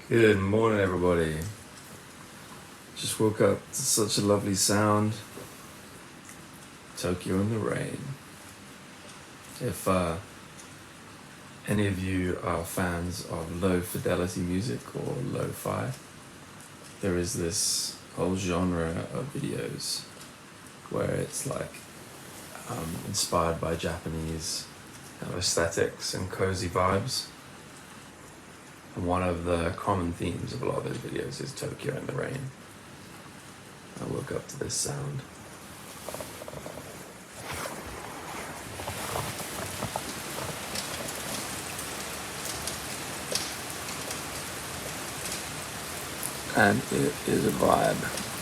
Good morning, everybody. Just woke up to such a lovely sound. Tokyo in the Rain. If any of you are fans of low fidelity music or lo-fi, there is this whole genre of videos where it's like inspired by Japanese kind of aesthetics and cozy vibes. And one of the common themes of a lot of those videos is Tokyo in the Rain. I woke up to this sound. And it is a vibe.